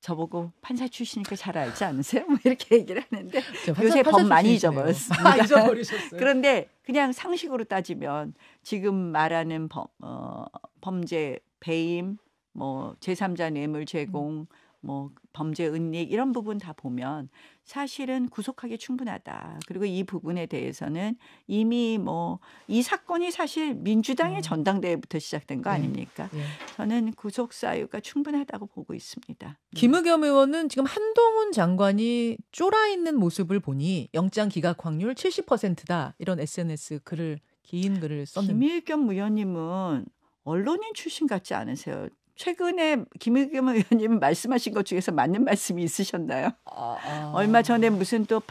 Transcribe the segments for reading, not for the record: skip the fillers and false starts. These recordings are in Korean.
저보고 판사 출신이니까 잘 알지 않으세요? 뭐 이렇게 얘기를 하는데 요새 법 많이 잊어버렸습니다. 잊어버리셨어요. 그런데 그냥 상식으로 따지면 지금 말하는 범죄, 배임, 뭐 제3자 뇌물 제공, 뭐 범죄 은닉 이런 부분 다 보면 사실은 구속하기 충분하다. 그리고 이 부분에 대해서는 이미 뭐 이 사건이 사실 민주당의 전당대회부터 시작된 거 아닙니까? 저는 구속 사유가 충분하다고 보고 있습니다. 김의겸 의원은 지금 한동훈 장관이 쫄아 있는 모습을 보니 영장 기각 확률 70%다. 이런 SNS 글을 긴 글을 썼는데. 김의겸 의원님은 언론인 출신 같지 않으세요? 최근에 김의겸 의원님 말씀하신 것 중에서 맞는 말씀이 있으셨나요? 얼마 전에 무슨 또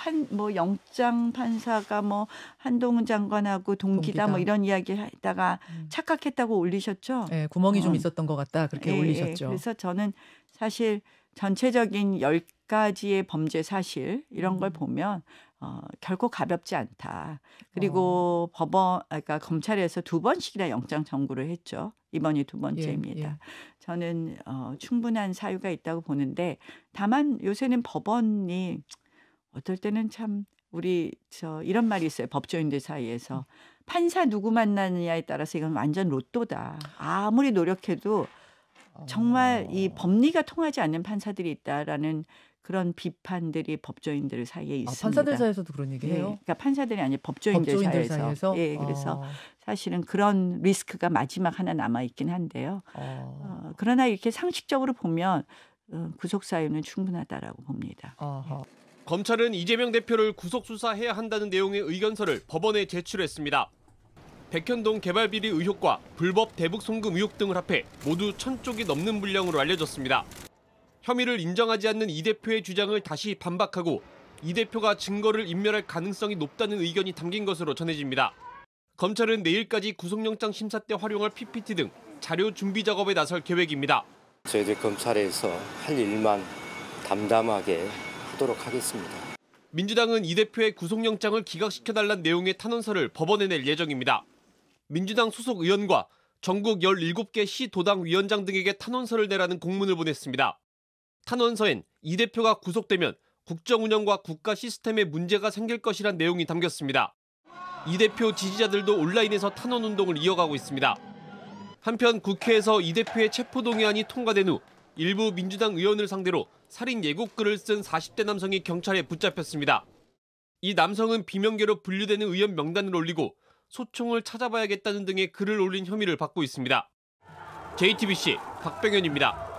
영장 판사가 뭐 한동훈 장관하고 동기다 뭐 이런 이야기 했다가 착각했다고 올리셨죠? 네, 구멍이 좀 있었던 것 같다 그렇게 올리셨죠. 그래서 저는 사실 전체적인 10가지의 범죄 사실 이런 걸 보면 결코 가볍지 않다. 그리고 그러니까 검찰에서 2번씩이나 영장 청구를 했죠. 이번이 2번째입니다. 저는 충분한 사유가 있다고 보는데 다만 요새는 법원이 어떨 때는 참 이런 말이 있어요. 법조인들 사이에서 판사 누구 만나느냐에 따라서 이건 완전 로또다. 아무리 노력해도 정말 이 법리가 통하지 않는 판사들이 있다라는 그런 비판들이 법조인들 사이에 있습니다. 판사들 사이에서도 그런 얘기해요? 그러니까 판사들이 아니라 법조인들 사이에서. 그래서 사실은 그런 리스크가 마지막 하나 남아 있긴 한데요. 그러나 이렇게 상식적으로 보면 구속 사유는 충분하다라고 봅니다. 검찰은 이재명 대표를 구속 수사해야 한다는 내용의 의견서를 법원에 제출했습니다. 백현동 개발비리 의혹과 불법 대북 송금 의혹 등을 합해 모두 1000쪽이 넘는 분량으로 알려졌습니다. 혐의를 인정하지 않는 이 대표의 주장을 다시 반박하고 이 대표가 증거를 인멸할 가능성이 높다는 의견이 담긴 것으로 전해집니다. 검찰은 내일까지 구속영장 심사 때 활용할 PPT 등 자료 준비 작업에 나설 계획입니다. 저희들 검찰에서 할 일만 담담하게 하도록 하겠습니다. 민주당은 이 대표의 구속영장을 기각시켜달라는 내용의 탄원서를 법원에 낼 예정입니다. 민주당 소속 의원과 전국 17개 시도당 위원장 등에게 탄원서를 내라는 공문을 보냈습니다. 탄원서엔 이 대표가 구속되면 국정 운영과 국가 시스템에 문제가 생길 것이란 내용이 담겼습니다. 이 대표 지지자들도 온라인에서 탄원 운동을 이어가고 있습니다. 한편 국회에서 이 대표의 체포동의안이 통과된 후 일부 민주당 의원을 상대로 살인 예고글을 쓴 40대 남성이 경찰에 붙잡혔습니다. 이 남성은 비명계로 분류되는 의원 명단을 올리고 소총을 찾아봐야겠다는 등의 글을 올린 혐의를 받고 있습니다. JTBC 박병현입니다.